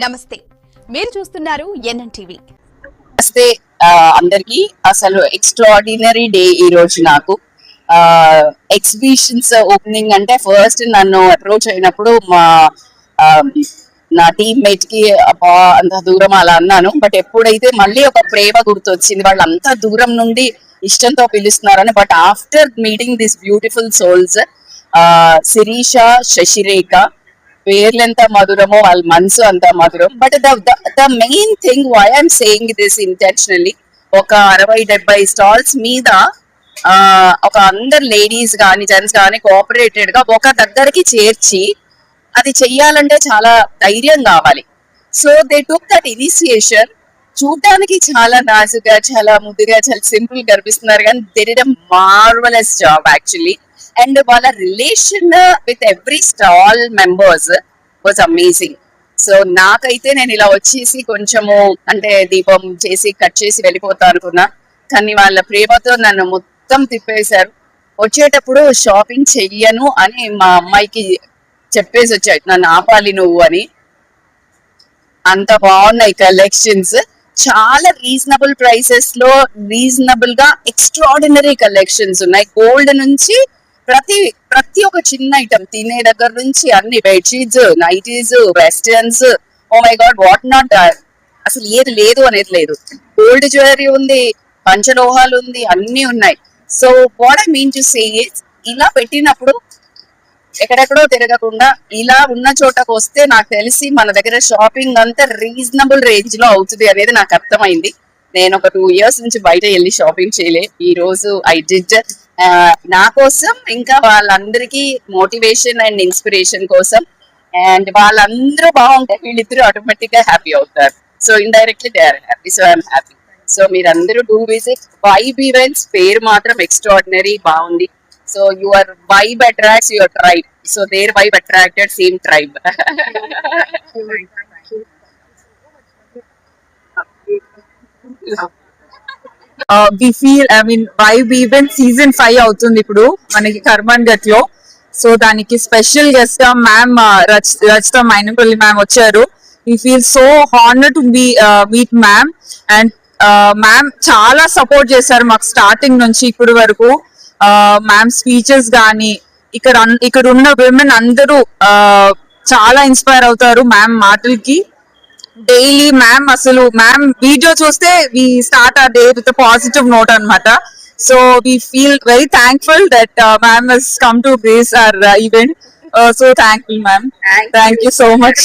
నమస్తే, మీరు చూస్తున్నారు ఎన్ఎన్టీవీ. నమస్తే అందరికి. అసలు ఎక్స్ట్రాడినరీ డే ఈ రోజు నాకు. ఎగ్జిబిషన్స్ ఓపెనింగ్ అంటే ఫస్ట్ నన్ను అప్రోచ్ అయినప్పుడు నా టీమ్మేట్ కి అంత దూరం అలా అన్నాను. బట్ ఎప్పుడైతే మళ్ళీ ఒక ప్రేమ గుర్తొచ్చింది, వాళ్ళు అంత దూరం నుండి ఇష్టంతో పిలుస్తున్నారని. But after meeting this beautiful souls, Sirisha, Sasirekha, పేర్లు ఎంత మధురమో వాళ్ళ మనసు అంత మధురం. But the main thing why I'm saying this intentionally, ఒక 60-70 స్టాల్స్ మీద ఒక అందరు లేడీస్ కానీ జెంట్స్ కానీ కోఆపరేటెడ్ గా ఒక దగ్గరికి చేర్చి అది చెయ్యాలంటే చాలా ధైర్యం కావాలి. So they took that initiation. చూడటానికి చాలా నాజుగా, చాలా ముద్దుగా, చాలా సింపుల్ కనిపిస్తున్నారు, కానీ they did a marvellous job actually. And వాళ్ళ relation with every stall members was amazing. So నాకైతే నేను ఇలా వచ్చేసి కొంచెము అంటే దీపం చేసి కట్ చేసి వెళ్ళిపోతా అనుకున్నా, కానీ వాళ్ళ ప్రేమతో నన్ను మొత్తం తిప్పేశారు. వచ్చేటప్పుడు షాపింగ్ చెయ్యను అని మా అమ్మాయికి చెప్పేసి వచ్చాయి, నన్ను ఆపాలి నువ్వు అని. అంత బాగున్నాయి కలెక్షన్స్, చాలా రీజనబుల్ ప్రైసెస్ లో రీజనబుల్ గా ఎక్స్ట్రాడినరీ కలెక్షన్స్ ఉన్నాయి. గోల్డ్ నుంచి ప్రతి ఒక్క చిన్న ఐటమ్, తినే దగ్గర నుంచి అన్ని bedsheets, nighties, westerns, oh my god what not, అసలు ఏది లేదు అనేది లేదు. గోల్డ్ జ్యువెలరీ ఉంది, పంచలోహాలు ఉంది, అన్ని ఉన్నాయి. So what I mean to say is, ఇలా పెట్టినప్పుడు ఎక్కడెక్కడో తిరగకుండా ఇలా ఉన్న చోటకు వస్తే నాకు తెలిసి మన దగ్గర షాపింగ్ అంతా రీజనబుల్ రేంజ్ లో అవుతుంది అనేది నాకు అర్థమైంది. నేను ఒక 2 years నుంచి బయట వెళ్ళి షాపింగ్ చేయలే. ఈ రోజు ఐ డిడ్ నా కోసం, ఇంకా వాళ్ళందరికీ మోటివేషన్ అండ్ ఇన్స్పిరేషన్ కోసం. అండ్ వాళ్ళందరూ బాగుంటే వీళ్ళిద్దరూ ఆటోమేటిక్ గా హ్యాపీ అవుతారు. So indirectly they are happy, so I'm happy. So మీరందరూ డూ విజిట్ వైబ్ ఈవెంట్స్. పేరు మాత్రం ఎక్స్ట్రాడినరీ బాగుంది. So your vibe attracts your tribe, so their vibe attracted same tribe. We feel, I mean vibe event season 5 అవుతుంది ఇప్పుడు మనకి Karmanghat లో. So దానికి special guest గా మ్యామ్ రచిత మైనపల్లి మ్యామ్ వచ్చారు. వి feel so honour to be meet ma'am. And ma'am చాలా support చేశారు మాకు స్టార్టింగ్ నుంచి ఇప్పుడు వరకు. మ్యామ్ స్పీచెస్ గానీ, ఇక్కడ ఉన్న విమెన్ అందరూ చాలా ఇన్స్పైర్ అవుతారు మ్యామ్ మాటలకి. డైలీ మ్యామ్ అసలు మ్యామ్ వీడియో చూస్తే we start a day with positive note అన్నమాట. So we feel very thankful that ma'am has come to grace our event. So thankful ma'am, thank you so much.